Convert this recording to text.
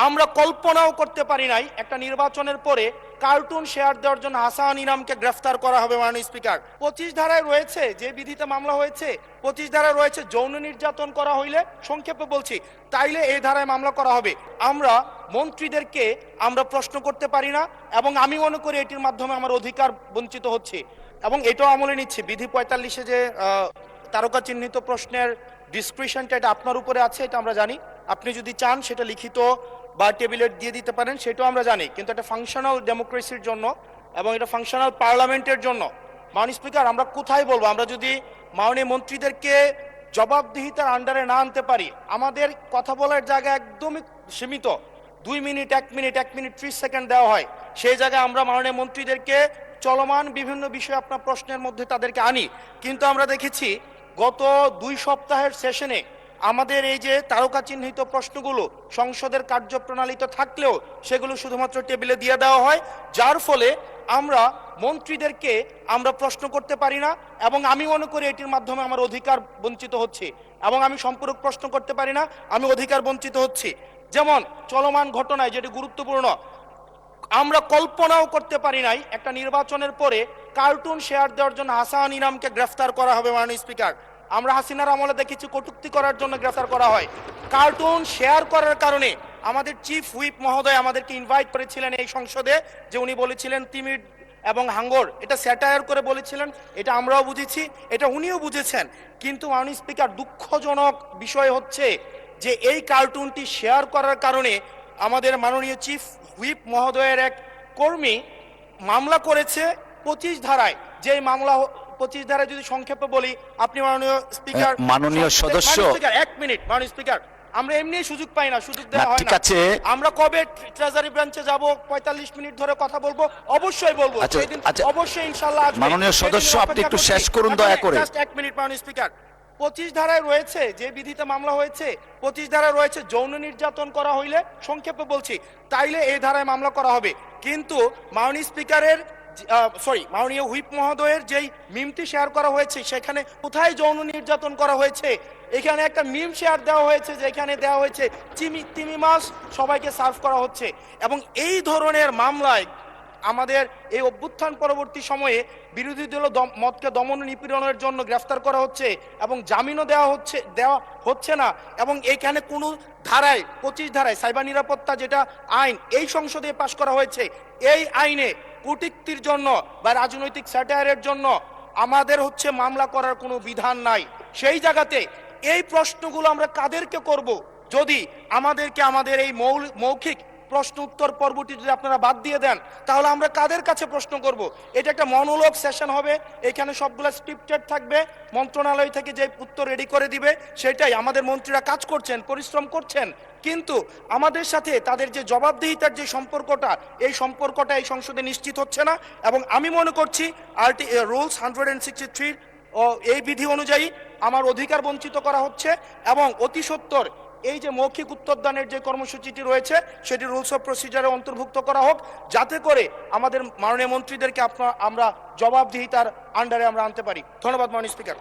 আমরা কল্পনাও করতে পারি নাই একটা নির্বাচনের পরে কার্টুন শেয়ার দেওয়ার জন্য হাসান ইনামকে গ্রেফতার করা হবে মাননীয় স্পিকার। 25 ধারায় রয়েছে যে বিধিতে মামলা হয়েছে, 25 ধারায় রয়েছে যৌন নির্যাতন করা হইলে, সংক্ষেপে বলছি, তাইলে এই ধারায় মামলা করা হবে। আমরা মন্ত্রীদেরকে আমরা প্রশ্ন করতে পারি না, এবং আমি মনে করি এটির মাধ্যমে আমার অধিকার বঞ্চিত হচ্ছে। এবং এটাও আমলে নিচ্ছে বিধি 45-এ যে তারকা চিহ্নিত প্রশ্নের ডিসক্রিপশনটা, এটা আপনার উপরে আছে, এটা আমরা জানি। আপনি যদি চান সেটা লিখিত বা টেবিলে দিয়ে দিতে পারেন, সেটাও আমরা জানি। কিন্তু এটা ফাংশনাল ডেমোক্রেসির জন্য এবং এটা ফাংশনাল পার্লামেন্টের জন্য মাননীয় স্পিকার আমরা কোথায় বলবো? আমরা যদি মাননীয় মন্ত্রীদেরকে জবাবদিহিতার আন্ডারে না আনতে পারি, আমাদের কথা বলার জায়গা একদমই সীমিত, 2 মিনিট 1 মিনিট 1 মিনিট 30 সেকেন্ড দেওয়া হয়, সেই জায়গায় আমরা মাননীয় মন্ত্রীদেরকে চলমান বিভিন্ন বিষয়ে আপনার প্রশ্নের মধ্যে তাদেরকে আনি। কিন্তু আমরা দেখেছি গত 2 সপ্তাহের সেশনে আমাদের এই যে তারকা চিহ্নিত প্রশ্নগুলো সংসদের কার্যপ্রণালীতে থাকলেও সেগুলো শুধুমাত্র টেবিলে দিয়ে দেওয়া হয়, যার ফলে আমরা মন্ত্রীদেরকে আমরা প্রশ্ন করতে পারি না, এবং আমি মনে করি এটির মাধ্যমে আমার অধিকার বঞ্চিত হচ্ছে, এবং আমি সম্পূরক প্রশ্ন করতে পারি না, আমি অধিকার বঞ্চিত হচ্ছি। যেমন চলমান ঘটনায় যেটি গুরুত্বপূর্ণ, আমরা কল্পনাও করতে পারি নাই একটা নির্বাচনের পরে কার্টুন শেয়ার দেওয়ার জন্য হাসান ইনামকে গ্রেফতার করা হবে মাননীয় স্পিকার। আমরা হাসিনার আমলে দেখেছি কটূক্তি করার জন্য গ্রেফতার করা হয়, কার্টুন শেয়ার করার কারণে আমাদের চিফ হুইপ মহোদয় আমাদেরকে ইনভাইট করেছিলেন এই সংসদে, যে উনি বলেছিলেন তিমির এবং হাঙ্গর, এটা স্যাটায়ার করে বলেছিলেন, এটা আমরাও বুঝেছি, এটা উনিও বুঝেছেন। কিন্তু মাননীয় স্পিকার, দুঃখজনক বিষয় হচ্ছে যে এই কার্টুনটি শেয়ার করার কারণে আমাদের মাননীয় চিফ হুইপ মহোদয়ের এক কর্মী মামলা করেছে 25 ধারায়। যেই মামলা 25 ধারায় যদি সংক্ষেপে বলি, আপনি মাননীয় স্পিকার, মাননীয় সদস্য, 1 মিনিট মাননীয় স্পিকার, আমরা এমনি সুযোগ পাই না, সুযোগ দেওয়া হয় ঠিক না। আছে, আমরা কবে ট্রেজারি ব্রাঞ্চে যাব, 45 মিনিট ধরে কথা বলবো, অবশ্যই বলবো, সেদিন অবশ্যই ইনশাআল্লাহ আসবে। মাননীয় সদস্য, আপনি একটু শেষ করুন দয়া করে। জাস্ট 1 মিনিট মাননীয় স্পিকার। 25 ধারায় রয়েছে যে বিধিতে মামলা হয়েছে, 25 ধারায় রয়েছে যৌন নির্যাতন করা হইলে, সংক্ষেপে বলছি, তাইলে এই ধারায় মামলা করা হবে। কিন্তু মাননীয় স্পিকারের মাননীয় হুইপ মহোদয়ের যেই মিমটি শেয়ার করা হয়েছে, সেখানে কোথায় যৌন নির্যাতন করা হয়েছে? এখানে একটা মিম শেয়ার দেওয়া হয়েছে, যেখানে দেওয়া হয়েছে তিমি মাছ সবাইকে সার্ভ করা হচ্ছে। এবং এই ধরনের মামলায় আমাদের এই অভ্যুত্থান পরবর্তী সময়ে বিরোধী দল মতকে দমন নিপীড়নের জন্য গ্রেফতার করা হচ্ছে, এবং জামিনও দেওয়া হচ্ছে না। এবং এইখানে কোনো ধারায় 25 ধারায় সাইবার নিরাপত্তা যেটা আইন এই সংসদে পাশ করা হয়েছে, এই আইনে কূটনীতির জন্য বা রাজনৈতিক স্যাটায়ারের জন্য আমাদের হচ্ছে মামলা করার কোনো বিধান নাই। সেই জায়গাতে এই প্রশ্নগুলো আমরা কাদেরকে করব? যদি আমাদেরকে আমাদের এই মৌখিক প্রশ্ন উত্তর পর্বটি যদি আপনারা বাদ দিয়ে দেন, তাহলে আমরা কাদের কাছে প্রশ্ন করব? এটা একটা মনোলগ সেশন হবে, এখানে সবগুলো স্ক্রিপ্টেড থাকবে, মন্ত্রণালয় থেকে যে উত্তর রেডি করে দিবে সেটাই। আমাদের মন্ত্রীরা কাজ করছেন, পরিশ্রম করছেন, কিন্তু আমাদের সাথে তাদের যে জবাবদিহিতার যে সম্পর্কটা, এই সম্পর্কটা এই সংসদে নিশ্চিত হচ্ছে না। এবং আমি মনে করছি রুলস 163 ও এই বিধি অনুযায়ী আমার অধিকার বঞ্চিত করা হচ্ছে, এবং অতি সত্বর এই যে মৌখিক উত্তরদানের যে কর্মসূচিটি রয়েছে সেটি রুলস অফ প্রসিজারে অন্তর্ভুক্ত করা হোক, যাতে করে আমাদের মাননীয় মন্ত্রীদেরকে আমরা জবাবদিহিতার আন্ডারে আমরা আনতে পারি। ধন্যবাদ মাননীয় স্পিকার।